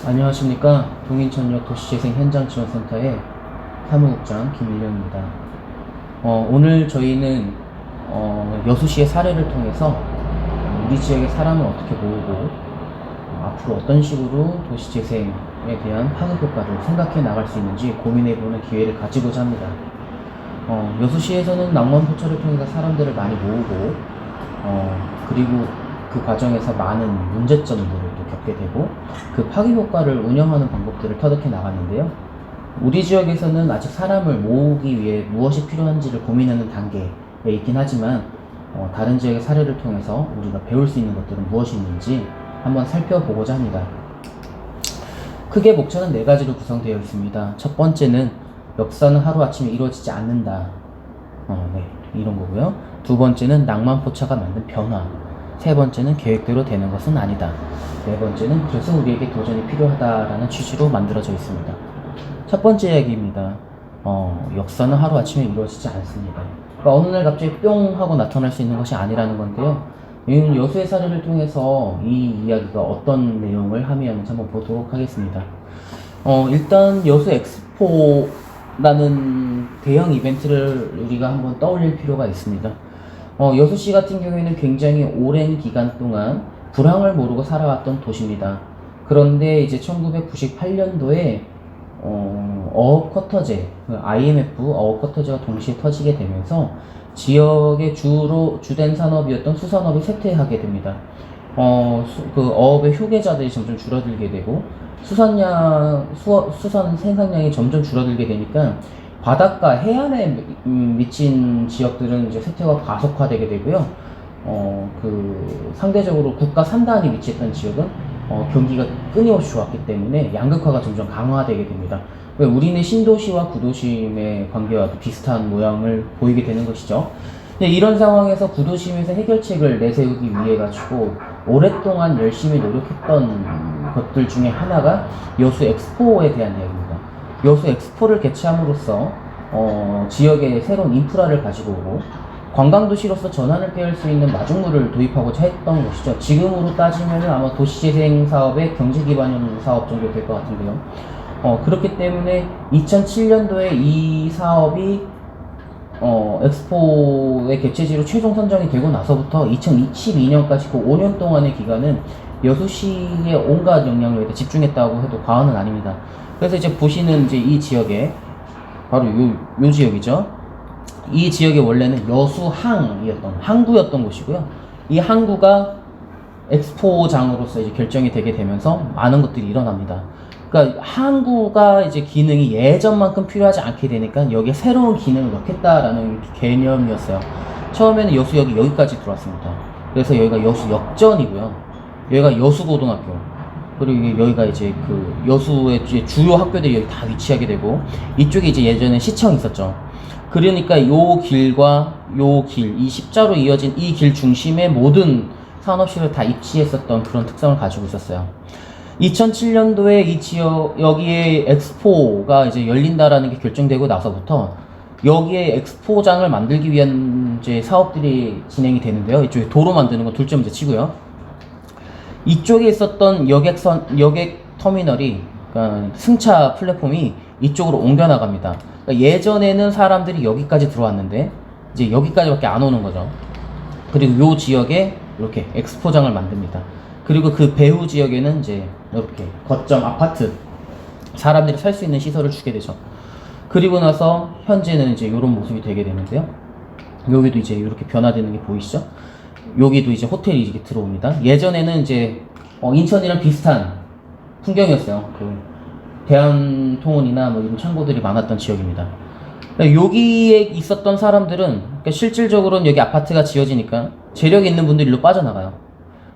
안녕하십니까. 동인천역 도시재생 현장지원센터의 사무국장 김일령입니다. 오늘 저희는 여수시의 사례를 통해서 우리 지역의 사람을 어떻게 모으고 앞으로 어떤 식으로 도시재생에 대한 파급 효과를 생각해 나갈 수 있는지 고민해보는 기회를 가지고자 합니다. 여수시에서는 낭만포철을 통해서 사람들을 많이 모으고 그리고 그 과정에서 많은 문제점들을 또 겪게 되고 그 파급 효과를 운영하는 방법들을 터득해 나갔는데요. 우리 지역에서는 아직 사람을 모으기 위해 무엇이 필요한지를 고민하는 단계에 있긴 하지만 다른 지역의 사례를 통해서 우리가 배울 수 있는 것들은 무엇이 있는지 한번 살펴보고자 합니다. 크게 목차는 4가지로 구성되어 있습니다. 첫 번째는 역사는 하루아침에 이루어지지 않는다. 이런 거고요. 두 번째는 낭만포차가 만든 변화. 세 번째는 계획대로 되는 것은 아니다. 네 번째는 그래서 우리에게 도전이 필요하다라는 취지로 만들어져 있습니다. 첫 번째 이야기입니다. 역사는 하루아침에 이루어지지 않습니다. 그러니까 어느 날 갑자기 뿅 하고 나타날 수 있는 것이 아니라는 건데요. 여수의 사례를 통해서 이 이야기가 어떤 내용을 함의하는지 한번 보도록 하겠습니다. 일단 여수 엑스포라는 대형 이벤트를 우리가 한번 떠올릴 필요가 있습니다. 여수시 같은 경우에는 굉장히 오랜 기간 동안 불황을 모르고 살아왔던 도시입니다. 그런데 이제 1998년도에 어업 쿼터제, IMF 어업 쿼터제가 동시에 터지게 되면서 지역의 주된 산업이었던 수산업이 쇠퇴하게 됩니다. 그 어업의 휴게자들이 점점 줄어들게 되고 수산 생산량이 점점 줄어들게 되니까 바닷가 해안에 미친 지역들은 이제 쇠퇴가 가속화되게 되고요. 상대적으로 국가 산단이 위치했던 지역은 경기가 끊임없이 좋았기 때문에 양극화가 점점 강화되게 됩니다. 우리는 신도시와 구도심의 관계와도 비슷한 모양을 보이게 되는 것이죠. 이런 상황에서 구도심에서 해결책을 내세우기 위해 가지고 오랫동안 열심히 노력했던 것들 중에 하나가 여수 엑스포에 대한 이야기입니다. 여수 엑스포를 개최함으로써 지역에 새로운 인프라를 가지고 오고 관광도시로서 전환을 깨울 수 있는 마중물을 도입하고자 했던 것이죠. 지금으로 따지면 아마 도시재생 사업의 경제기반형 사업 정도 될 것 같은데요. 그렇기 때문에 2007년도에 이 사업이 엑스포의 개최지로 최종 선정이 되고 나서부터 2022년까지 그 5년 동안의 기간은 여수시의 온갖 역량을 집중했다고 해도 과언은 아닙니다. 그래서 이제 보시는 이제 이 지역에 바로 요 지역이죠. 이 지역이 원래는 여수항이었던 항구였던 곳이고요. 이 항구가 엑스포장으로서 이제 결정이 되게 되면서 많은 것들이 일어납니다. 그러니까 항구가 이제 기능이 예전만큼 필요하지 않게 되니까 여기에 새로운 기능을 넣겠다라는 개념이었어요. 처음에는 여수역이 여기까지 들어왔습니다. 그래서 여기가 여수역전이고요. 여기가 여수고등학교. 그리고 여기가 이제 그 여수의 주요 학교들이 여기 다 위치하게 되고 이쪽에 이제 예전에 시청이 있었죠. 그러니까 요 길과 요 길, 이 십자로 이어진 이 길 중심에 모든 산업시설을 다 입지했었던 그런 특성을 가지고 있었어요. 2007년도에 이 지역, 여기에 엑스포가 이제 열린다라는 게 결정되고 나서부터 여기에 엑스포장을 만들기 위한 이제 사업들이 진행이 되는데요. 이쪽에 도로 만드는 건 둘째 문제 치고요. 이쪽에 있었던 여객 터미널이, 그러니까 승차 플랫폼이 이쪽으로 옮겨나갑니다. 그러니까 예전에는 사람들이 여기까지 들어왔는데 이제 여기까지밖에 안 오는 거죠. 그리고 요 지역에 이렇게 엑스포장을 만듭니다. 그리고 그 배후 지역에는 이제 이렇게 거점 아파트, 사람들이 살 수 있는 시설을 주게 되죠. 그리고 나서 현재는 이제 이런 모습이 되게 되는데요. 여기도 이제 이렇게 변화되는 게 보이시죠? 여기도 이제 호텔이 이렇게 들어옵니다. 예전에는 이제 인천이랑 비슷한 풍경이었어요. 그 대한통운이나 뭐 이런 창고들이 많았던 지역입니다. 그러니까 여기에 있었던 사람들은, 그러니까 실질적으로는 여기 아파트가 지어지니까 재력이 있는 분들이 일로 빠져나가요.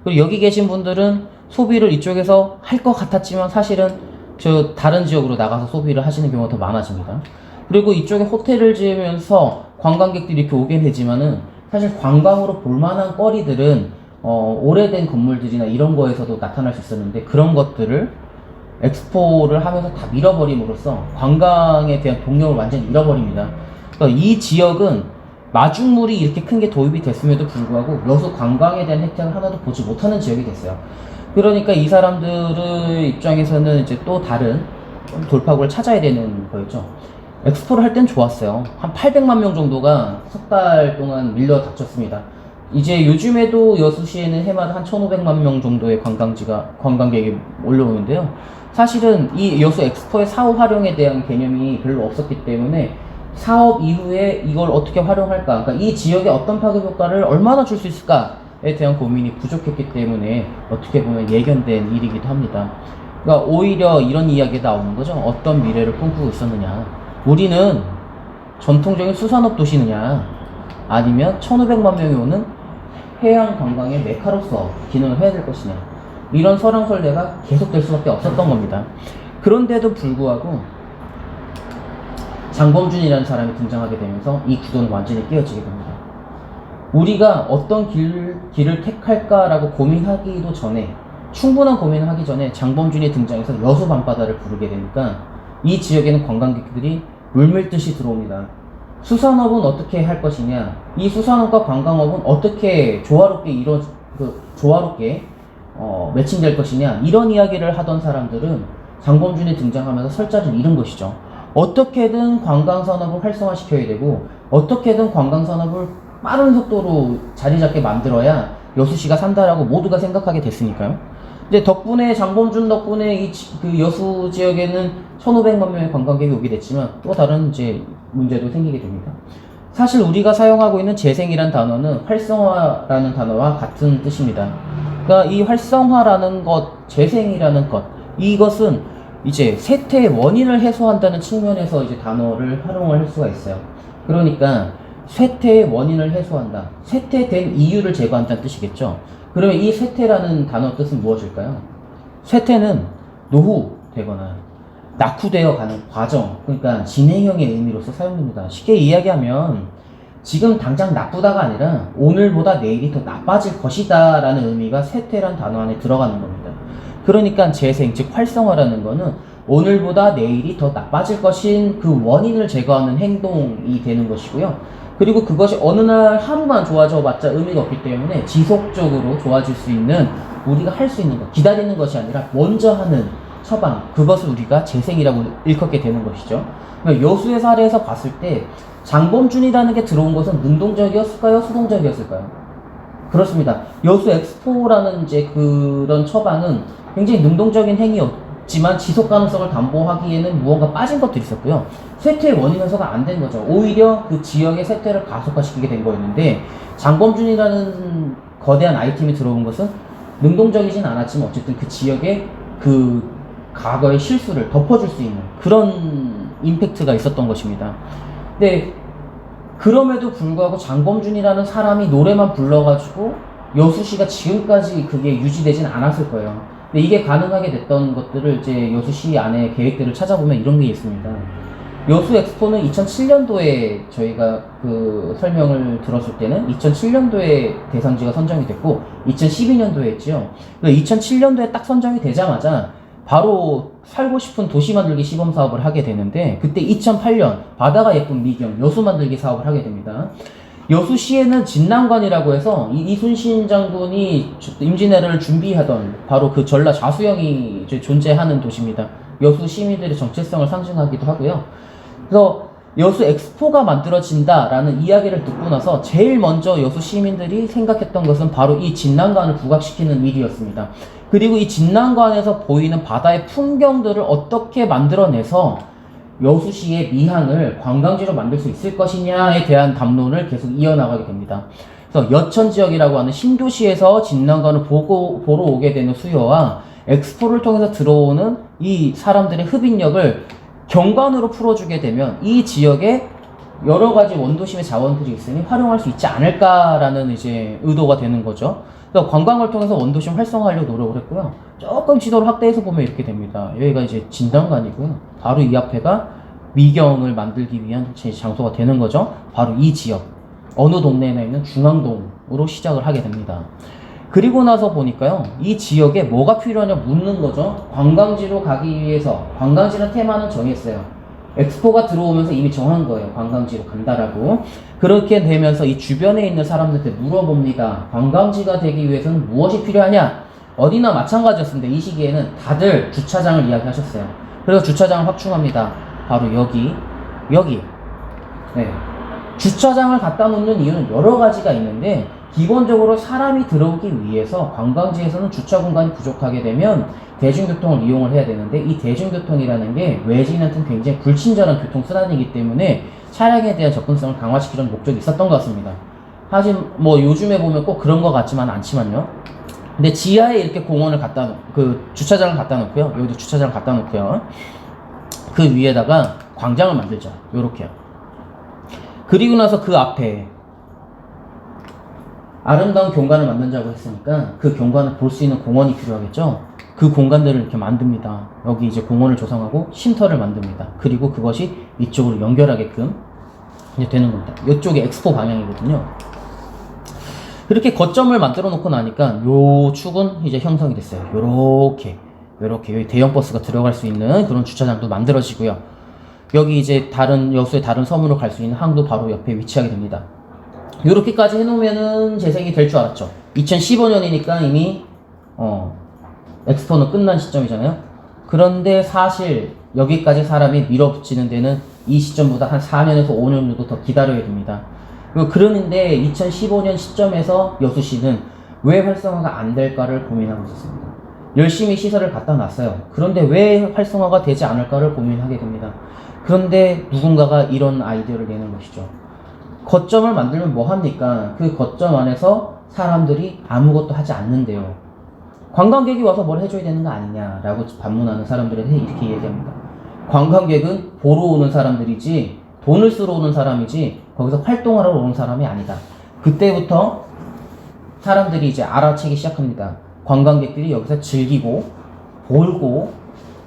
그리고 여기 계신 분들은 소비를 이쪽에서 할 것 같았지만 사실은 저 다른 지역으로 나가서 소비를 하시는 경우가 더 많아집니다. 그리고 이쪽에 호텔을 지으면서 관광객들이 이렇게 오게 되지만은 사실 관광으로 볼만한 거리들은 오래된 건물들이나 이런 거에서도 나타날 수 있었는데 그런 것들을 엑스포를 하면서 다 밀어버림으로써 관광에 대한 동력을 완전히 잃어버립니다. 그러니까 이 지역은 마중물이 이렇게 큰 게 도입이 됐음에도 불구하고 여수 관광에 대한 혜택을 하나도 보지 못하는 지역이 됐어요. 그러니까 이 사람들의 입장에서는 이제 또 다른 돌파구를 찾아야 되는 거였죠. 엑스포를 할 땐 좋았어요. 한 800만 명 정도가 석 달 동안 밀려 닥쳤습니다. 이제 요즘에도 여수시에는 해마다 한 1,500만 명 정도의 관광객이 몰려오는데요. 사실은 이 여수 엑스포의 사업 활용에 대한 개념이 별로 없었기 때문에 사업 이후에 이걸 어떻게 활용할까, 그러니까 이 지역에 어떤 파급 효과를 얼마나 줄 수 있을까에 대한 고민이 부족했기 때문에 어떻게 보면 예견된 일이기도 합니다. 그러니까 오히려 이런 이야기가 나오는 거죠. 어떤 미래를 꿈꾸고 있었느냐. 우리는 전통적인 수산업 도시느냐, 아니면 1,500만 명이 오는 해양 관광의 메카로서 기능을 해야 될 것이냐. 이런 설왕설래가 계속될 수밖에 없었던 겁니다. 그런데도 불구하고 장범준이라는 사람이 등장하게 되면서 이 구도는 완전히 깨어지게 됩니다. 우리가 어떤 길을 택할까라고 고민하기도 전에, 충분한 고민을 하기 전에 장범준이 등장해서 여수 밤바다를 부르게 되니까 이 지역에는 관광객들이 물밀듯이 들어옵니다. 수산업은 어떻게 할 것이냐, 이 수산업과 관광업은 어떻게 조화롭게 매칭될 것이냐, 이런 이야기를 하던 사람들은 장범준이 등장하면서 설자를 잃은 것이죠. 어떻게든 관광산업을 활성화시켜야 되고, 어떻게든 관광산업을 빠른 속도로 자리 잡게 만들어야 여수시가 산다라고 모두가 생각하게 됐으니까요. 이제 장범준 덕분에 그 여수 지역에는 1,500만 명의 관광객이 오게 됐지만 또 다른 이제 문제도 생기게 됩니다. 사실 우리가 사용하고 있는 재생이란 단어는 활성화라는 단어와 같은 뜻입니다. 그러니까 이 활성화라는 것, 재생이라는 것, 이것은 이제 쇠퇴의 원인을 해소한다는 측면에서 이제 단어를 활용을 할 수가 있어요. 그러니까 쇠퇴의 원인을 해소한다. 쇠퇴된 이유를 제거한다는 뜻이겠죠. 그러면 이 쇠퇴라는 단어 뜻은 무엇일까요? 쇠퇴는 노후되거나 낙후되어 가는 과정, 그러니까 진행형의 의미로서 사용됩니다. 쉽게 이야기하면 지금 당장 나쁘다가 아니라 오늘보다 내일이 더 나빠질 것이다 라는 의미가 쇠퇴란 단어 안에 들어가는 겁니다. 그러니까 재생, 즉 활성화라는 거는 오늘보다 내일이 더 나빠질 것인 그 원인을 제거하는 행동이 되는 것이고요. 그리고 그것이 어느 날 하루만 좋아져 봤자 의미가 없기 때문에 지속적으로 좋아질 수 있는, 우리가 할 수 있는 것, 기다리는 것이 아니라 먼저 하는 처방, 그것을 우리가 재생이라고 일컫게 되는 것이죠. 그러니까 여수의 사례에서 봤을 때 장범준이라는 게 들어온 것은 능동적이었을까요? 수동적이었을까요? 그렇습니다. 여수 엑스포라는 이제 그런 처방은 굉장히 능동적인 행위였지만 지속 가능성을 담보하기에는 무언가 빠진 것들이 있었고요. 쇠퇴의 원인 해소가 안 된 거죠. 오히려 그 지역의 쇠퇴를 가속화시키게 된 거였는데, 장범준이라는 거대한 아이템이 들어온 것은 능동적이진 않았지만 어쨌든 그 지역의 그 과거의 실수를 덮어줄 수 있는 그런 임팩트가 있었던 것입니다. 근데 그럼에도 불구하고 장범준이라는 사람이 노래만 불러가지고 여수시가 지금까지 그게 유지되진 않았을 거예요. 근데 이게 가능하게 됐던 것들을 이제 여수시 안에 계획들을 찾아보면 이런 게 있습니다. 여수 엑스포는 2007년도에 저희가 그 설명을 들었을 때는 2007년도에 대상지가 선정이 됐고 2012년도에 했지요. 2007년도에 딱 선정이 되자마자 바로 살고 싶은 도시 만들기 시범 사업을 하게 되는데, 그때 2008년 바다가 예쁜 미경 여수 만들기 사업을 하게 됩니다. 여수시에는 진난관이라고 해서 이순신 장군이 임진왜란을 준비하던 바로 그 전라 좌수영이 존재하는 도시입니다. 여수 시민들의 정체성을 상징하기도 하고요. 그래서 여수 엑스포가 만들어진다라는 이야기를 듣고 나서 제일 먼저 여수 시민들이 생각했던 것은 바로 이 진난관을 부각시키는 일이었습니다. 그리고 이 진난관에서 보이는 바다의 풍경들을 어떻게 만들어내서 여수시의 미항을 관광지로 만들 수 있을 것이냐에 대한 담론을 계속 이어나가게 됩니다. 그래서 여천 지역이라고 하는 신도시에서 진난관을 보러 오게 되는 수요와 엑스포를 통해서 들어오는 이 사람들의 흡인력을 경관으로 풀어주게 되면 이 지역에 여러 가지 원도심의 자원들이 있으니 활용할 수 있지 않을까라는 이제 의도가 되는 거죠. 그러니까 관광을 통해서 원도심 활성화하려고 노력을 했고요. 조금 지도를 확대해서 보면 이렇게 됩니다. 여기가 이제 진단관이고요. 바로 이 앞에가 미경을 만들기 위한 장소가 되는 거죠. 바로 이 지역, 어느 동네에나 있는 중앙동으로 시작을 하게 됩니다. 그리고 나서 보니까요, 이 지역에 뭐가 필요하냐 묻는 거죠. 관광지로 가기 위해서 관광지는 테마는 정했어요. 엑스포가 들어오면서 이미 정한 거예요. 관광지로 간다라고. 그렇게 되면서 이 주변에 있는 사람들한테 물어봅니다. 관광지가 되기 위해서는 무엇이 필요하냐? 어디나 마찬가지였습니다. 이 시기에는 다들 주차장을 이야기하셨어요. 그래서 주차장을 확충합니다. 바로 여기. 네. 주차장을 갖다 놓는 이유는 여러 가지가 있는데, 기본적으로 사람이 들어오기 위해서 관광지에서는 주차 공간이 부족하게 되면 대중교통을 이용을 해야 되는데, 이 대중교통이라는 게 외지인한테는 굉장히 불친절한 교통수단이기 때문에 차량에 대한 접근성을 강화시키려는 목적이 있었던 것 같습니다. 하지만 뭐 요즘에 보면 꼭 그런 것 같지만 않지만요. 근데 지하에 이렇게 공원을 갖다 주차장을 갖다 놓고요. 여기도 주차장을 갖다 놓고요. 그 위에다가 광장을 만들죠. 요렇게요. 그리고 나서 그 앞에 아름다운 경관을 만든다고 했으니까 그 경관을 볼 수 있는 공원이 필요하겠죠. 그 공간들을 이렇게 만듭니다. 여기 이제 공원을 조성하고 쉼터를 만듭니다. 그리고 그것이 이쪽으로 연결하게끔 이제 되는 겁니다. 이쪽이 엑스포 방향이거든요. 그렇게 거점을 만들어 놓고 나니까 요 축은 이제 형성이 됐어요. 요렇게 여기 대형 버스가 들어갈 수 있는 그런 주차장도 만들어지고요. 여기 이제 여수의 다른 섬으로 갈 수 있는 항도 바로 옆에 위치하게 됩니다. 요렇게까지 해놓으면은 재생이 될 줄 알았죠. 2015년이니까 이미 엑스포는 끝난 시점이잖아요. 그런데 사실 여기까지 사람이 밀어붙이는 데는 이 시점보다 한 4년에서 5년 정도 더 기다려야 됩니다. 그러는데 2015년 시점에서 여수시는 왜 활성화가 안 될까를 고민하고 있었습니다. 열심히 시설을 갖다 놨어요. 그런데 왜 활성화가 되지 않을까를 고민하게 됩니다. 그런데 누군가가 이런 아이디어를 내는 것이죠. 거점을 만들면 뭐 합니까? 그 거점 안에서 사람들이 아무것도 하지 않는데요. 관광객이 와서 뭘 해줘야 되는 거 아니냐라고 반문하는 사람들한테 이렇게 얘기합니다. 관광객은 보러 오는 사람들이지 돈을 쓰러 오는 사람이지 거기서 활동하러 오는 사람이 아니다. 그때부터 사람들이 이제 알아채기 시작합니다. 관광객들이 여기서 즐기고 놀고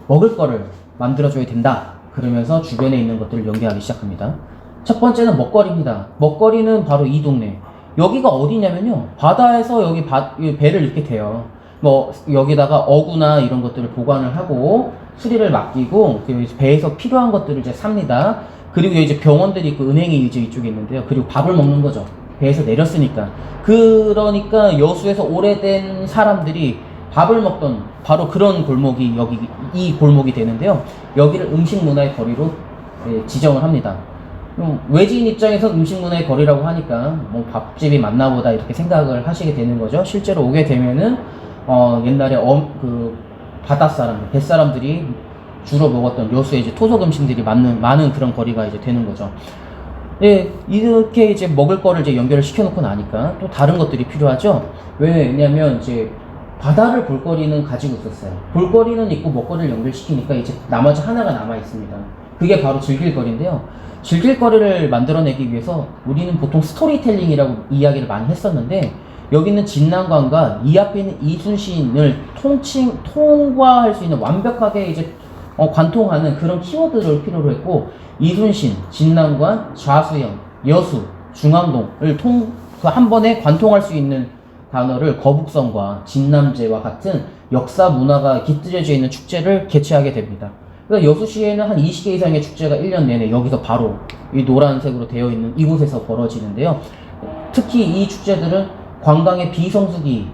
먹을 거를 만들어줘야 된다. 그러면서 주변에 있는 것들을 연계하기 시작합니다. 첫 번째는 먹거리입니다. 먹거리는 바로 이 동네. 여기가 어디냐면요. 바다에서 여기 배를 이렇게 대요. 뭐 여기다가 어구나 이런 것들을 보관을 하고 수리를 맡기고 배에서 필요한 것들을 이제 삽니다. 그리고 이제 병원들이 있고 은행이 이제 이쪽에 있는데요. 그리고 밥을 먹는 거죠. 배에서 내렸으니까. 그러니까 여수에서 오래된 사람들이 밥을 먹던 바로 그런 골목이 여기 이 골목이 되는데요. 여기를 음식 문화의 거리로 지정을 합니다. 외지인 입장에서 음식 문화의 거리라고 하니까 뭐 밥집이 맞나 보다 이렇게 생각을 하시게 되는 거죠. 실제로 오게 되면은 옛날에 그 바닷사람, 뱃사람들이 주로 먹었던 여수의 이제 토속 음식들이 많은 그런 거리가 이제 되는 거죠. 예, 이렇게 이제 먹을 거를 이제 연결을 시켜놓고 나니까 또 다른 것들이 필요하죠. 왜냐면 이제 바다를 볼 거리는 가지고 있었어요. 볼 거리는 있고 먹거리를 연결시키니까 이제 나머지 하나가 남아 있습니다. 그게 바로 즐길 거리인데요. 즐길 거리를 만들어내기 위해서 우리는 보통 스토리텔링이라고 이야기를 많이 했었는데, 여기는 진난관과 이 앞에 있는 이순신을 통과할 수 있는 완벽하게 이제 관통하는 그런 키워드를 필요로 했고, 이순신, 진난관, 좌수영, 여수, 중앙동을 한 번에 관통할 수 있는 단어를 거북선과 진남제와 같은 역사 문화가 깃들여져 있는 축제를 개최하게 됩니다. 그러니까 여수시에는 한 20개 이상의 축제가 1년 내내 여기서 바로 이 노란색으로 되어 있는 이곳에서 벌어지는데요. 특히 이 축제들은 관광의 비성수기에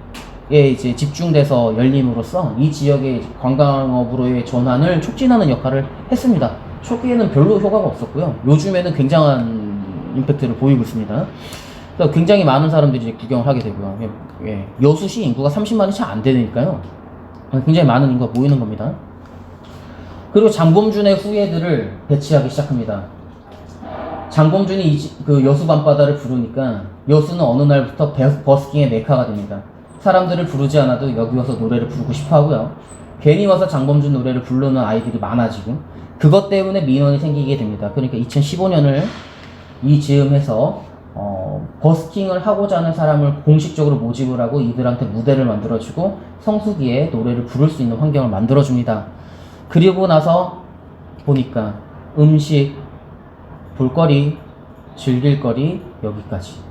이제 집중돼서 열림으로써 이 지역의 관광업으로의 전환을 촉진하는 역할을 했습니다. 초기에는 별로 효과가 없었고요. 요즘에는 굉장한 임팩트를 보이고 있습니다. 그래서 굉장히 많은 사람들이 이제 구경을 하게 되고요. 예. 여수시 인구가 30만이 채 안 되니까요. 굉장히 많은 인구가 모이는 겁니다. 그리고 장범준의 후예들을 배치하기 시작합니다. 장범준이 그 여수 밤바다를 부르니까 여수는 어느 날부터 버스킹의 메카가 됩니다. 사람들을 부르지 않아도 여기 와서 노래를 부르고 싶어 하고요. 괜히 와서 장범준 노래를 부르는 아이들이 많아지고, 그것 때문에 민원이 생기게 됩니다. 그러니까 2015년을 이 즈음해서 버스킹을 하고자 하는 사람을 공식적으로 모집을 하고 이들한테 무대를 만들어주고 성수기에 노래를 부를 수 있는 환경을 만들어줍니다. 그리고 나서 보니까 음식, 볼거리, 즐길거리 여기까지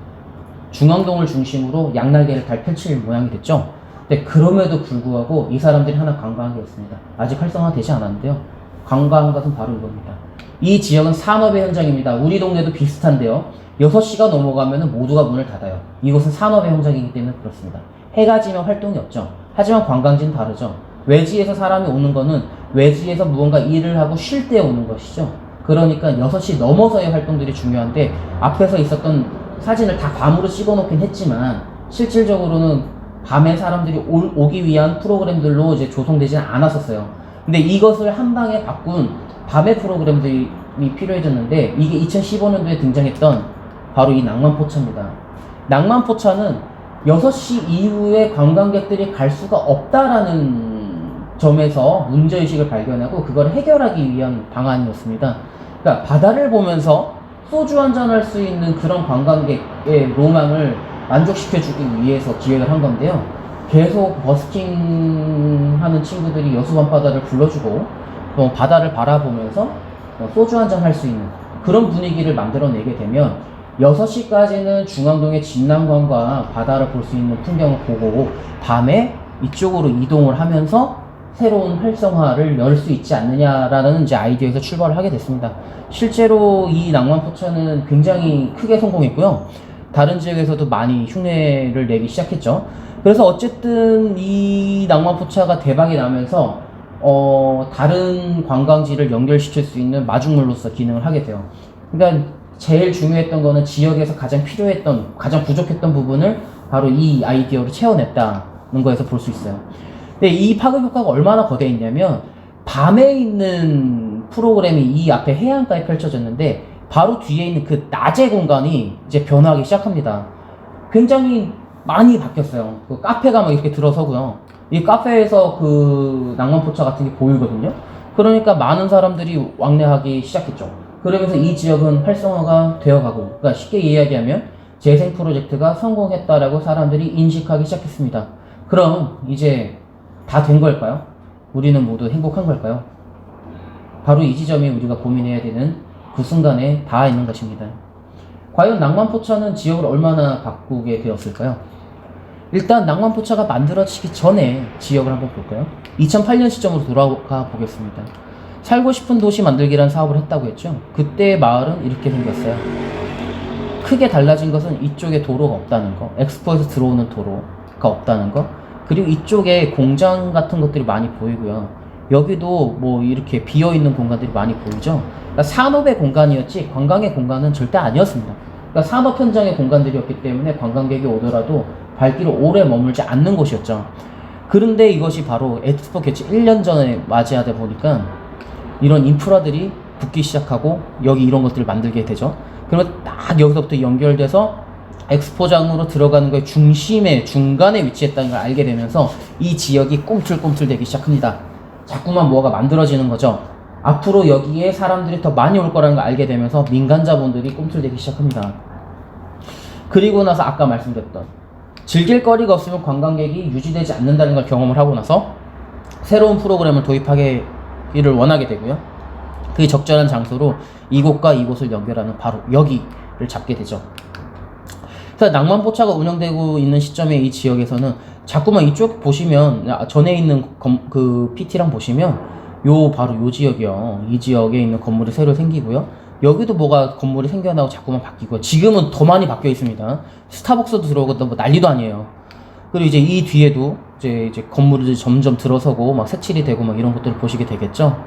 중앙동을 중심으로 양날개를 달 펼칠 모양이 됐죠. 근데 그럼에도 불구하고 이 사람들이 하나 관광한 게 있습니다. 아직 활성화되지 않았는데요. 관광한 것은 바로 이겁니다. 이 지역은 산업의 현장입니다. 우리 동네도 비슷한데요. 6시가 넘어가면 모두가 문을 닫아요. 이곳은 산업의 현장이기 때문에 그렇습니다. 해가 지면 활동이 없죠. 하지만 관광지는 다르죠. 외지에서 사람이 오는 거는 외지에서 무언가 일을 하고 쉴 때 오는 것이죠. 그러니까 6시 넘어서의 활동들이 중요한데 앞에서 있었던 사진을 다 밤으로 찍어 놓긴 했지만 실질적으로는 밤에 사람들이 오기 위한 프로그램들로 이제 조성되지는 않았었어요. 근데 이것을 한 방에 바꾼 밤의 프로그램들이 필요해졌는데 이게 2015년도에 등장했던 바로 이 낭만포차입니다. 낭만포차는 6시 이후에 관광객들이 갈 수가 없다라는 점에서 문제의식을 발견하고 그걸 해결하기 위한 방안이었습니다. 그러니까 바다를 보면서 소주 한잔 할 수 있는 그런 관광객의 로망을 만족시켜주기 위해서 기획을 한 건데요. 계속 버스킹 하는 친구들이 여수 밤바다를 불러주고 또 바다를 바라보면서 소주 한잔 할 수 있는 그런 분위기를 만들어내게 되면 6시까지는 중앙동의 진남관과 바다를 볼 수 있는 풍경을 보고 밤에 이쪽으로 이동을 하면서 새로운 활성화를 열 수 있지 않느냐라는 이제 아이디어에서 출발을 하게 됐습니다. 실제로 이 낭만포차는 굉장히 크게 성공했고요. 다른 지역에서도 많이 흉내를 내기 시작했죠. 그래서 어쨌든 이 낭만포차가 대박이 나면서 다른 관광지를 연결시킬 수 있는 마중물로서 기능을 하게 돼요. 그러니까 제일 중요했던 거는 지역에서 가장 필요했던, 가장 부족했던 부분을 바로 이 아이디어로 채워냈다는 거에서 볼 수 있어요. 근데 이 파급 효과가 얼마나 거대했냐면 밤에 있는 프로그램이 이 앞에 해안가에 펼쳐졌는데 바로 뒤에 있는 그 낮의 공간이 이제 변화하기 시작합니다. 굉장히 많이 바뀌었어요. 그 카페가 막 이렇게 들어서고요. 이 카페에서 그 낭만포차 같은 게 보이거든요. 그러니까 많은 사람들이 왕래하기 시작했죠. 그러면서 이 지역은 활성화가 되어가고, 그러니까 쉽게 이야기하면 재생 프로젝트가 성공했다라고 사람들이 인식하기 시작했습니다. 그럼 이제 다 된 걸까요? 우리는 모두 행복한 걸까요? 바로 이 지점이 우리가 고민해야 되는 그 순간에 닿아 있는 것입니다. 과연 낭만포차는 지역을 얼마나 바꾸게 되었을까요? 일단 낭만포차가 만들어지기 전에 지역을 한번 볼까요? 2008년 시점으로 돌아가 보겠습니다. 살고 싶은 도시 만들기라는 사업을 했다고 했죠. 그때 마을은 이렇게 생겼어요. 크게 달라진 것은 이쪽에 도로가 없다는 거, 엑스포에서 들어오는 도로가 없다는 거, 그리고 이쪽에 공장 같은 것들이 많이 보이고요. 여기도 뭐 이렇게 비어있는 공간들이 많이 보이죠. 그러니까 산업의 공간이었지 관광의 공간은 절대 아니었습니다. 그러니까 산업 현장의 공간들이었기 때문에 관광객이 오더라도 발길을 오래 머물지 않는 곳이었죠. 그런데 이것이 바로 엑스포 개최 1년 전에 맞이하다 보니까 이런 인프라들이 붙기 시작하고 여기 이런 것들을 만들게 되죠. 그러면 딱 여기서부터 연결돼서 엑스포장으로 들어가는 거의 중간에 위치했다는 걸 알게 되면서 이 지역이 꿈틀꿈틀대기 시작합니다. 자꾸만 뭐가 만들어지는 거죠. 앞으로 여기에 사람들이 더 많이 올 거라는 걸 알게 되면서 민간자본들이 꿈틀대기 시작합니다. 그리고 나서 아까 말씀드렸던 즐길 거리가 없으면 관광객이 유지되지 않는다는 걸 경험을 하고 나서 새로운 프로그램을 도입하기를 원하게 되고요. 그게 적절한 장소로 이곳과 이곳을 연결하는 바로 여기를 잡게 되죠. 그래서 낭만포차가 운영되고 있는 시점에 이 지역에서는 자꾸만 이쪽 보시면 전에 있는 그 PT랑 보시면 바로 요 지역이요. 이 지역에 있는 건물이 새로 생기고요. 여기도 뭐가 건물이 생겨나고 자꾸만 바뀌고 지금은 더 많이 바뀌어 있습니다. 스타벅스도 들어오고 뭐 난리도 아니에요. 그리고 이제 이 뒤에도 이제 건물이 점점 들어서고 막 색칠이 되고 막 이런 것들을 보시게 되겠죠.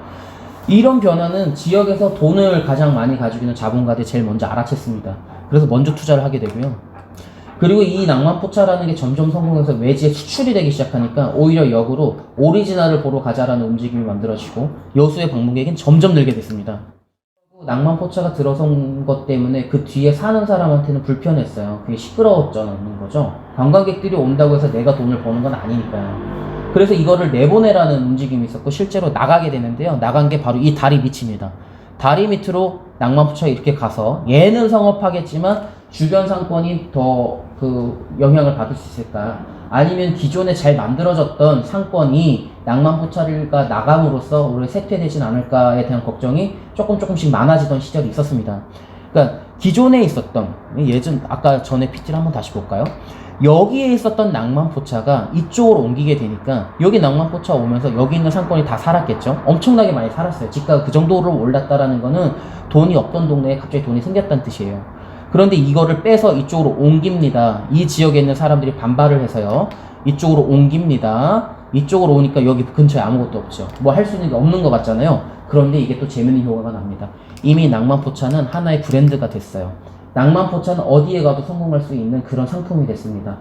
이런 변화는 지역에서 돈을 가장 많이 가지고 있는 자본가들이 제일 먼저 알아챘습니다. 그래서 먼저 투자를 하게 되고요. 그리고 이 낭만포차라는 게 점점 성공해서 외지에 수출이 되기 시작하니까 오히려 역으로 오리지널을 보러 가자라는 움직임이 만들어지고 여수의 방문객은 점점 늘게 됐습니다. 낭만포차가 들어선 것 때문에 그 뒤에 사는 사람한테는 불편했어요. 그게 시끄러웠다는 거죠. 관광객들이 온다고 해서 내가 돈을 버는 건 아니니까요. 그래서 이거를 내보내라는 움직임이 있었고 실제로 나가게 되는데요. 나간 게 바로 이 다리 밑입니다. 다리 밑으로 낭만포차가 이렇게 가서 얘는 성업하겠지만 주변 상권이 더 그 영향을 받을 수 있을까? 아니면 기존에 잘 만들어졌던 상권이 낭만포차가 나감으로써 오히려 쇠퇴되진 않을까에 대한 걱정이 조금씩 많아지던 시절이 있었습니다. 그러니까 기존에 있었던 아까 전에 PT를 한번 다시 볼까요? 여기에 있었던 낭만포차가 이쪽으로 옮기게 되니까 여기 낭만포차 오면서 여기 있는 상권이 다 살았겠죠. 엄청나게 많이 살았어요. 집가가 그 정도로 올랐다라는 거는 돈이 없던 동네에 갑자기 돈이 생겼다는 뜻이에요. 그런데 이거를 빼서 이쪽으로 옮깁니다. 이 지역에 있는 사람들이 반발을 해서요. 이쪽으로 옮깁니다. 이쪽으로 오니까 여기 근처에 아무것도 없죠. 뭐 할 수 있는 게 없는 것 같잖아요. 그런데 이게 또 재밌는 효과가 납니다. 이미 낭만포차는 하나의 브랜드가 됐어요. 낭만포차는 어디에 가도 성공할 수 있는 그런 상품이 됐습니다.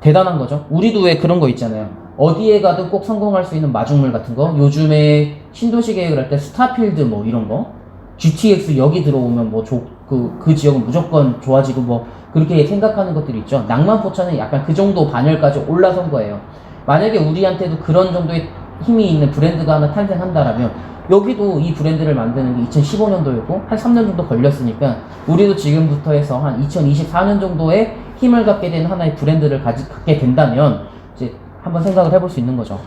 대단한 거죠. 우리도 왜 그런 거 있잖아요. 어디에 가도 꼭 성공할 수 있는 마중물 같은 거. 요즘에 신도시 계획을 할 때 스타필드 뭐 이런 거. GTX 여기 들어오면 뭐 그 지역은 무조건 좋아지고 뭐 그렇게 생각하는 것들이 있죠. 낭만포차는 약간 그 정도 반열까지 올라선 거예요. 만약에 우리한테도 그런 정도의 힘이 있는 브랜드가 하나 탄생한다라면 여기도 이 브랜드를 만드는 게 2015년도였고 한 3년 정도 걸렸으니까 우리도 지금부터 해서 한 2024년 정도에 힘을 갖게 되는 하나의 브랜드를 갖게 된다면 이제 한번 생각을 해볼 수 있는 거죠.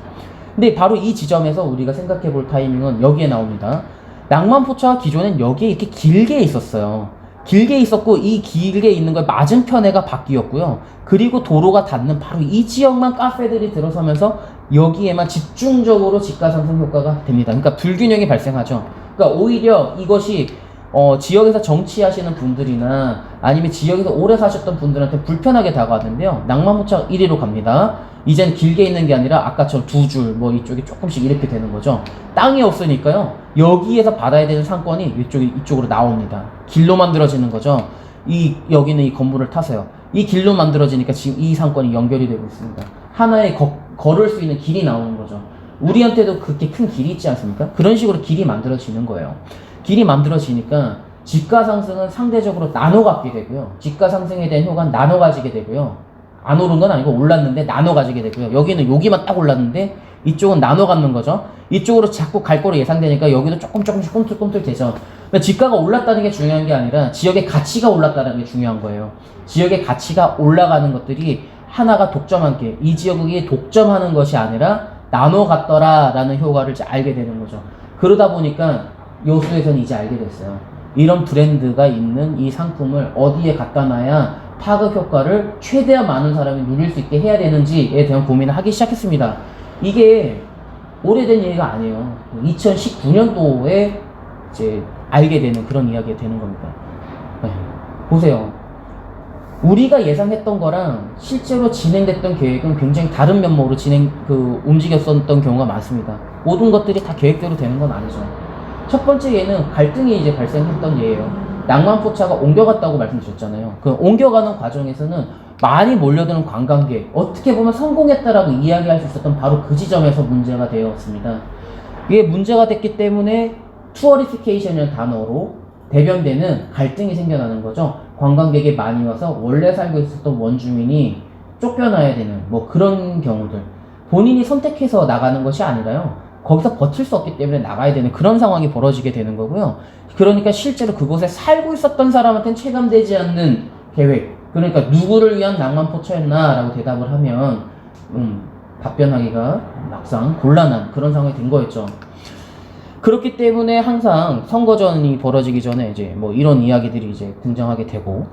근데 바로 이 지점에서 우리가 생각해 볼 타이밍은 여기에 나옵니다. 낭만포차가 기존엔 여기에 이렇게 길게 있었어요. 길게 있었고 이 길게 있는 걸 맞은편에가 바뀌었고요. 그리고 도로가 닿는 바로 이 지역만 카페들이 들어서면서 여기에만 집중적으로 집가 상승 효과가 됩니다. 그러니까 불균형이 발생하죠. 그러니까 오히려 이것이 지역에서 정치하시는 분들이나 아니면 지역에서 오래 사셨던 분들한테 불편하게 다가왔는데요. 낭만포차가 1위로 갑니다. 이젠 길게 있는 게 아니라 아까처럼 두 줄 뭐 이쪽이 조금씩 이렇게 되는 거죠. 땅이 없으니까요. 여기에서 받아야 되는 상권이 이쪽으로 나옵니다. 길로 만들어지는 거죠. 여기는 이 건물을 타서요. 이 길로 만들어지니까 지금 이 상권이 연결이 되고 있습니다. 하나의 걸을 수 있는 길이 나오는 거죠. 우리한테도 그렇게 큰 길이 있지 않습니까? 그런 식으로 길이 만들어지는 거예요. 길이 만들어지니까 집가 상승은 상대적으로 나눠 갖게 되고요. 집가 상승에 대한 효과는 나눠 가지게 되고요. 안 오른 건 아니고 올랐는데 나눠 가지게 되고요. 여기는 여기만 딱 올랐는데 이쪽은 나눠 갖는 거죠. 이쪽으로 자꾸 갈 거로 예상되니까 여기도 조금씩 꿈틀꿈틀 되죠. 그러니까 집가가 올랐다는 게 중요한 게 아니라 지역의 가치가 올랐다는 게 중요한 거예요. 지역의 가치가 올라가는 것들이 하나가 독점한 게 이 지역이 독점하는 것이 아니라 나눠 갔더라 라는 효과를 이제 알게 되는 거죠. 그러다 보니까 여수에서는 이제 알게 됐어요. 이런 브랜드가 있는 이 상품을 어디에 갖다 놔야 파급 효과를 최대한 많은 사람이 누릴 수 있게 해야 되는지에 대한 고민을 하기 시작했습니다. 이게 오래된 얘기가 아니에요. 2019년도에 이제 알게 되는 그런 이야기가 되는 겁니다. 네. 보세요. 우리가 예상했던 거랑 실제로 진행됐던 계획은 굉장히 다른 면모로 움직였었던 경우가 많습니다. 모든 것들이 다 계획대로 되는 건 아니죠. 첫 번째 예는 갈등이 이제 발생했던 예예요. 낭만포차가 옮겨갔다고 말씀드렸잖아요. 그 옮겨가는 과정에서는 많이 몰려드는 관광객, 어떻게 보면 성공했다라고 이야기할 수 있었던 바로 그 지점에서 문제가 되었습니다. 이게 문제가 됐기 때문에 투어리피케이션이라는 단어로 대변되는 갈등이 생겨나는 거죠. 관광객이 많이 와서 원래 살고 있었던 원주민이 쫓겨나야 되는 뭐 그런 경우들. 본인이 선택해서 나가는 것이 아니라요. 거기서 버틸 수 없기 때문에 나가야 되는 그런 상황이 벌어지게 되는 거고요. 그러니까 실제로 그곳에 살고 있었던 사람한테는 체감되지 않는 계획. 그러니까 누구를 위한 낭만포차였나 라고 대답을 하면 답변하기가 막상 곤란한 그런 상황이 된 거였죠. 그렇기 때문에 항상 선거전이 벌어지기 전에 이제 뭐 이런 이야기들이 이제 등장하게 되고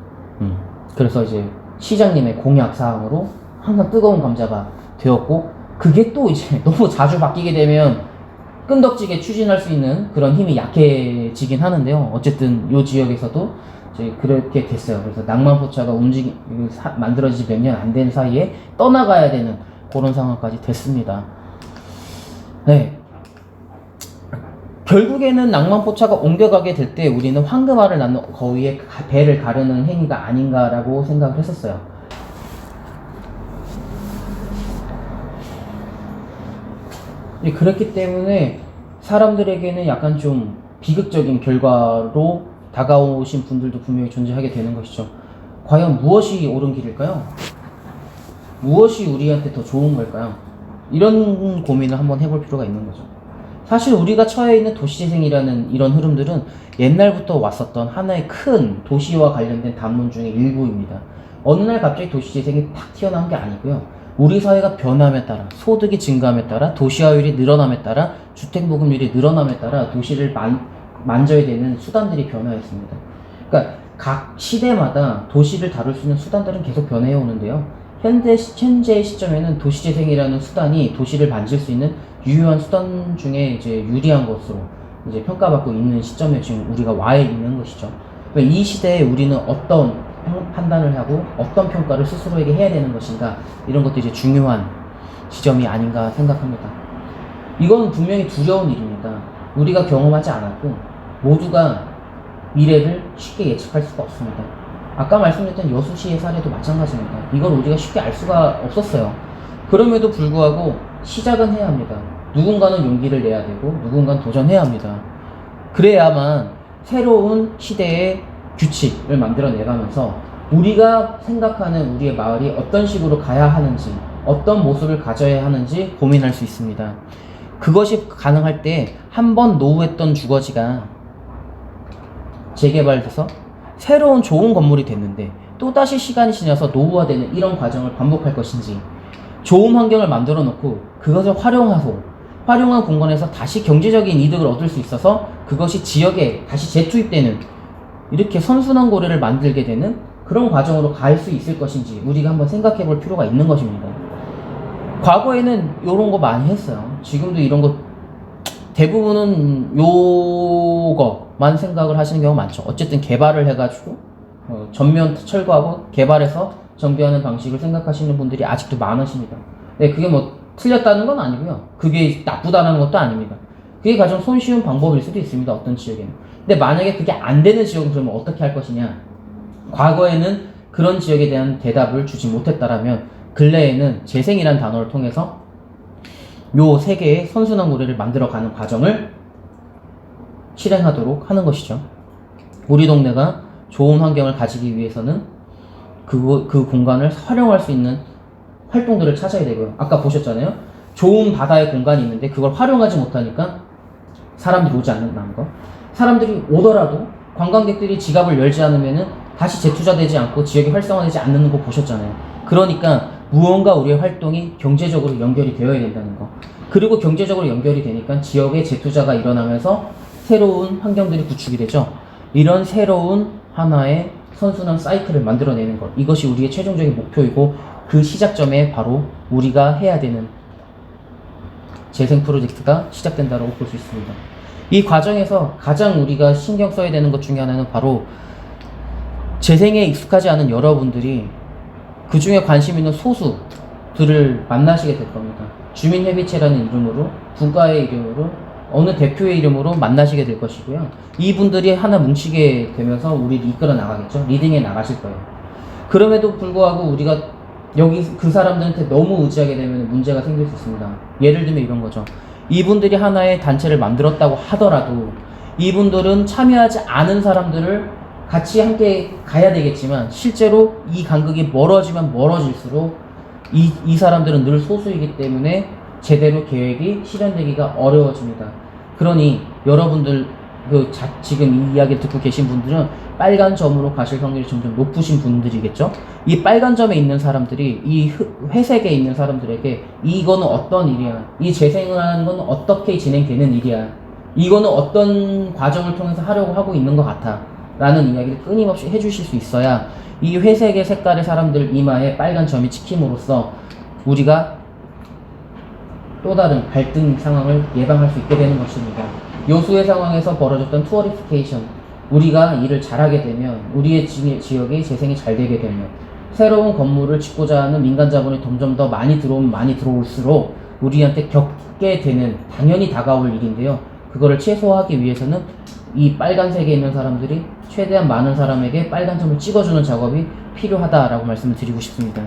그래서 이제 시장님의 공약 사항으로 항상 뜨거운 감자가 되었고, 그게 또 이제 너무 자주 바뀌게 되면 끈덕지게 추진할 수 있는 그런 힘이 약해지긴 하는데요. 어쨌든 요 지역에서도 이제 그렇게 됐어요. 그래서 낭만포차가 만들어지지 몇 년 안 된 사이에 떠나가야 되는 그런 상황까지 됐습니다. 네. 결국에는 낭만포차가 옮겨가게 될 때 우리는 황금알을 낳는 거위에 배를 가르는 행위가 아닌가라고 생각을 했었어요. 그렇기 때문에 사람들에게는 약간 좀 비극적인 결과로 다가오신 분들도 분명히 존재하게 되는 것이죠. 과연 무엇이 옳은 길일까요? 무엇이 우리한테 더 좋은 걸까요? 이런 고민을 한번 해볼 필요가 있는 거죠. 사실 우리가 처해 있는 도시재생이라는 이런 흐름들은 옛날부터 왔었던 하나의 큰 도시와 관련된 담론 중의 일부입니다. 어느 날 갑자기 도시재생이 탁 튀어나온 게 아니고요. 우리 사회가 변함에 따라, 소득이 증가함에 따라, 도시화율이 늘어남에 따라, 주택보급률이 늘어남에 따라 도시를 만져야 되는 수단들이 변화했습니다. 그러니까 각 시대마다 도시를 다룰 수 있는 수단들은 계속 변해해 오는데요. 현재 시점에는 도시재생이라는 수단이 도시를 만질 수 있는 유효한 수단 중에 이제 유리한 것으로 이제 평가받고 있는 시점에 지금 우리가 와 있는 것이죠. 이 시대에 우리는 어떤 판단을 하고 어떤 평가를 스스로에게 해야 되는 것인가, 이런 것도 이제 중요한 지점이 아닌가 생각합니다. 이건 분명히 두려운 일입니다. 우리가 경험하지 않았고 모두가 미래를 쉽게 예측할 수가 없습니다. 아까 말씀드렸던 여수시의 사례도 마찬가지입니다. 이걸 우리가 쉽게 알 수가 없었어요. 그럼에도 불구하고 시작은 해야 합니다. 누군가는 용기를 내야 되고 누군가는 도전해야 합니다. 그래야만 새로운 시대의 규칙을 만들어내가면서 우리가 생각하는 우리의 마을이 어떤 식으로 가야 하는지, 어떤 모습을 가져야 하는지 고민할 수 있습니다. 그것이 가능할 때 한 번 노후했던 주거지가 재개발돼서 새로운 좋은 건물이 됐는데 또다시 시간이 지나서 노후화되는 이런 과정을 반복할 것인지, 좋은 환경을 만들어 놓고 그것을 활용한 공간에서 다시 경제적인 이득을 얻을 수 있어서 그것이 지역에 다시 재투입되는, 이렇게 선순환 고리를 만들게 되는 그런 과정으로 갈 수 있을 것인지 우리가 한번 생각해 볼 필요가 있는 것입니다. 과거에는 이런 거 많이 했어요. 지금도 이런 거 대부분은 요거만 생각을 하시는 경우가 많죠. 어쨌든 개발을 해가지고 전면 철거하고 개발해서 정비하는 방식을 생각하시는 분들이 아직도 많으십니다. 네, 그게 뭐 틀렸다는 건 아니고요. 그게 나쁘다는 것도 아닙니다. 그게 가장 손쉬운 방법일 수도 있습니다. 어떤 지역에는. 근데 만약에 그게 안 되는 지역은 그러면 어떻게 할 것이냐. 과거에는 그런 지역에 대한 대답을 주지 못했다라면 근래에는 재생이라는 단어를 통해서 요 세 개의 선순환 고리를 만들어가는 과정을 실행하도록 하는 것이죠. 우리 동네가 좋은 환경을 가지기 위해서는 그 공간을 활용할 수 있는 활동들을 찾아야 되고요. 아까 보셨잖아요. 좋은 바다의 공간이 있는데 그걸 활용하지 못하니까 사람들이 오지 않는다는 거. 사람들이 오더라도 관광객들이 지갑을 열지 않으면은 다시 재투자되지 않고 지역이 활성화되지 않는 거 보셨잖아요. 그러니까 무언가 우리의 활동이 경제적으로 연결이 되어야 된다는 거. 그리고 경제적으로 연결이 되니까 지역의 재투자가 일어나면서 새로운 환경들이 구축이 되죠. 이런 새로운 하나의 선순환 사이클을 만들어내는 것. 이것이 우리의 최종적인 목표이고 그 시작점에 바로 우리가 해야 되는 재생 프로젝트가 시작된다고 볼 수 있습니다. 이 과정에서 가장 우리가 신경 써야 되는 것 중에 하나는 바로 재생에 익숙하지 않은 여러분들이 그 중에 관심 있는 소수들을 만나시게 될 겁니다. 주민협의체라는 이름으로, 국가의 이름으로, 어느 대표의 이름으로 만나시게 될 것이고요. 이분들이 하나 뭉치게 되면서 우리를 이끌어 나가겠죠. 리딩해 나가실 거예요. 그럼에도 불구하고 우리가 여기 그 사람들한테 너무 의지하게 되면 문제가 생길 수 있습니다. 예를 들면 이런 거죠. 이분들이 하나의 단체를 만들었다고 하더라도 이분들은 참여하지 않은 사람들을 같이 함께 가야 되겠지만 실제로 이 간극이 멀어지면 멀어질수록 이 사람들은 늘 소수이기 때문에 제대로 계획이 실현되기가 어려워집니다. 그러니 여러분들 지금 이 이야기를 듣고 계신 분들은 빨간 점으로 가실 확률이 점점 높으신 분들이겠죠. 이 빨간 점에 있는 사람들이 이 회색에 있는 사람들에게 이거는 어떤 일이야, 이 재생을 하는 건 어떻게 진행되는 일이야, 이거는 어떤 과정을 통해서 하려고 하고 있는 것 같아 라는 이야기를 끊임없이 해주실 수 있어야 이 회색의 색깔의 사람들 이마에 빨간 점이 찍힘으로써 우리가 또 다른 갈등 상황을 예방할 수 있게 되는 것입니다. 요수의 상황에서 벌어졌던 투어리피케이션, 우리가 일을 잘하게 되면, 우리의 지역이 재생이 잘 되게 되면, 새로운 건물을 짓고자 하는 민간 자본이 점점 더 많이 들어오면 많이 들어올수록 우리한테 겪게 되는, 당연히 다가올 일인데요. 그거를 최소화하기 위해서는 이 빨간색에 있는 사람들이 최대한 많은 사람에게 빨간 점을 찍어주는 작업이 필요하다라고 말씀을 드리고 싶습니다.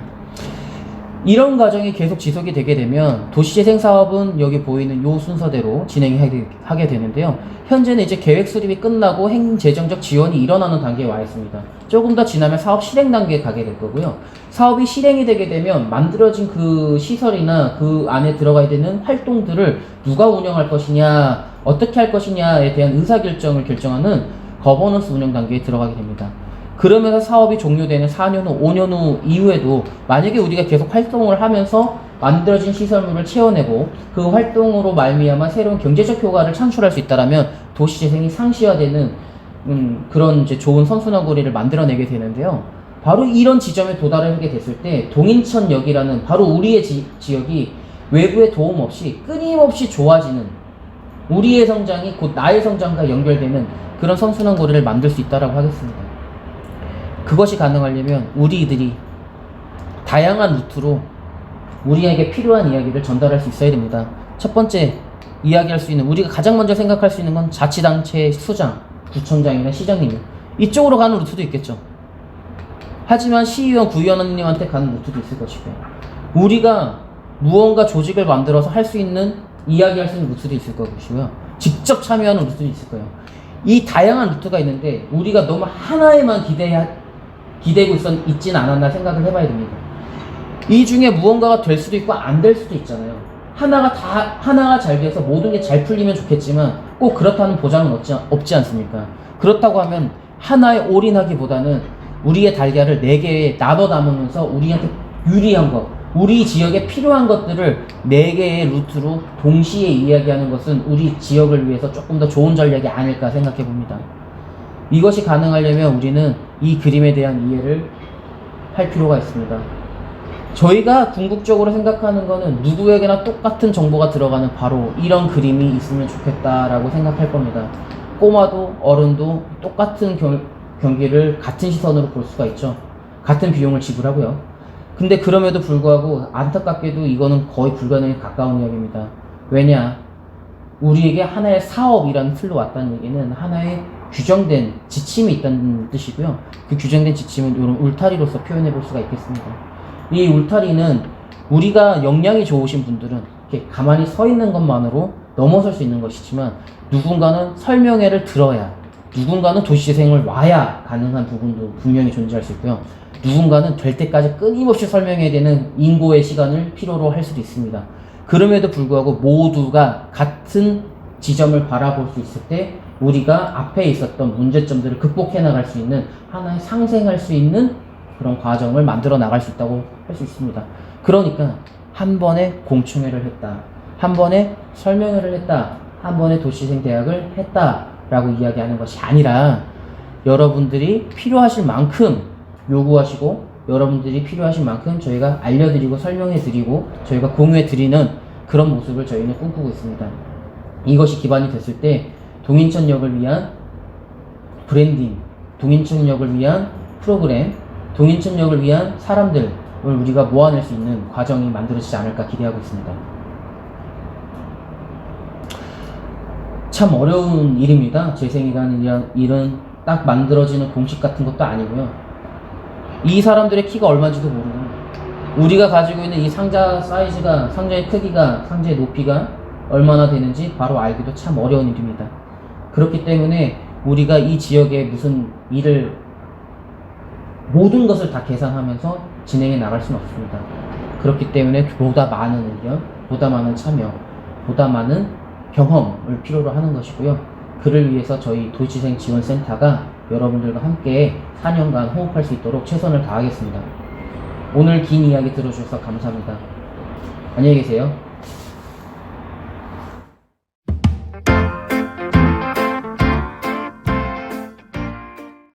이런 과정이 계속 지속이 되게 되면 도시재생 사업은 여기 보이는 요 순서대로 진행하게 되는데요. 현재는 이제 계획 수립이 끝나고 행재정적 지원이 일어나는 단계에 와 있습니다. 조금 더 지나면 사업 실행 단계에 가게 될 거고요. 사업이 실행이 되게 되면 만들어진 그 시설이나 그 안에 들어가야 되는 활동들을 누가 운영할 것이냐, 어떻게 할 것이냐에 대한 의사결정을 결정하는 거버넌스 운영 단계에 들어가게 됩니다. 그러면서 사업이 종료되는 4년 후, 5년 후 이후에도 만약에 우리가 계속 활동을 하면서 만들어진 시설물을 채워내고 그 활동으로 말미암아 새로운 경제적 효과를 창출할 수 있다라면 도시재생이 상시화되는 그런 이제 좋은 선순환 고리를 만들어내게 되는데요. 바로 이런 지점에 도달하게 됐을 때 동인천역이라는 바로 우리의 지역이 외부의 도움 없이 끊임없이 좋아지는 우리의 성장이 곧 나의 성장과 연결되는 그런 선순환 고리를 만들 수 있다라고 하겠습니다. 그것이 가능하려면 우리들이 다양한 루트로 우리에게 필요한 이야기를 전달할 수 있어야 됩니다. 첫 번째 이야기할 수 있는, 우리가 가장 먼저 생각할 수 있는 건 자치단체의 수장, 구청장이나 시장님, 이쪽으로 가는 루트도 있겠죠. 하지만 시의원, 구의원님한테 가는 루트도 있을 것이고요. 우리가 무언가 조직을 만들어서 할 수 있는, 이야기할 수 있는 루트도 있을 것이고요. 직접 참여하는 루트도 있을 거예요. 이 다양한 루트가 있는데 우리가 너무 하나에만 기대고 있지는 않았나 생각을 해봐야 됩니다. 이 중에 무언가가 될 수도 있고 안 될 수도 있잖아요. 하나가 잘 돼서 모든 게 잘 풀리면 좋겠지만 꼭 그렇다는 보장은 없지 않습니까? 그렇다고 하면 하나에 올인하기보다는 우리의 달걀을 4개에 나눠 담으면서 우리한테 유리한 것, 우리 지역에 필요한 것들을 4개의 루트로 동시에 이야기하는 것은 우리 지역을 위해서 조금 더 좋은 전략이 아닐까 생각해 봅니다. 이것이 가능하려면 우리는 이 그림에 대한 이해를 할 필요가 있습니다. 저희가 궁극적으로 생각하는 거는 누구에게나 똑같은 정보가 들어가는 바로 이런 그림이 있으면 좋겠다라고 생각할 겁니다. 꼬마도 어른도 똑같은 경기를 같은 시선으로 볼 수가 있죠. 같은 비용을 지불하고요. 근데 그럼에도 불구하고 안타깝게도 이거는 거의 불가능에 가까운 이야기입니다. 왜냐? 우리에게 하나의 사업이라는 틀로 왔다는 얘기는 하나의 규정된 지침이 있다는 뜻이고요. 그 규정된 지침은 이런 울타리로서 표현해 볼 수가 있겠습니다. 이 울타리는 우리가 역량이 좋으신 분들은 이렇게 가만히 서 있는 것만으로 넘어설 수 있는 것이지만 누군가는 설명회를 들어야, 누군가는 도시재생을 와야 가능한 부분도 분명히 존재할 수 있고요. 누군가는 될 때까지 끊임없이 설명해야 되는 인고의 시간을 필요로 할 수도 있습니다. 그럼에도 불구하고 모두가 같은 지점을 바라볼 수 있을 때 우리가 앞에 있었던 문제점들을 극복해 나갈 수 있는 하나의 상생할 수 있는 그런 과정을 만들어 나갈 수 있다고 할 수 있습니다. 그러니까 한 번에 공청회를 했다, 한 번에 설명회를 했다, 한 번에 도시재생 대학을 했다 라고 이야기하는 것이 아니라 여러분들이 필요하실 만큼 요구하시고 여러분들이 필요하신 만큼 저희가 알려드리고 설명해드리고 저희가 공유해드리는 그런 모습을 저희는 꿈꾸고 있습니다. 이것이 기반이 됐을 때 동인천역을 위한 브랜딩, 동인천역을 위한 프로그램, 동인천역을 위한 사람들을 우리가 모아낼 수 있는 과정이 만들어지지 않을까 기대하고 있습니다. 참 어려운 일입니다. 재생이라는 일은 딱 만들어지는 공식 같은 것도 아니고요. 이 사람들의 키가 얼마인지도 모르고 우리가 가지고 있는 이 상자 사이즈가, 상자의 크기가, 상자의 높이가 얼마나 되는지 바로 알기도 참 어려운 일입니다. 그렇기 때문에 우리가 이 지역에 무슨 일을, 모든 것을 다 계산하면서 진행해 나갈 수는 없습니다. 그렇기 때문에 보다 많은 의견, 보다 많은 참여, 보다 많은 경험을 필요로 하는 것이고요. 그를 위해서 저희 도시재생지원센터가 여러분들과 함께 4년간 호흡할 수 있도록 최선을 다하겠습니다. 오늘 긴 이야기 들어주셔서 감사합니다. 안녕히 계세요.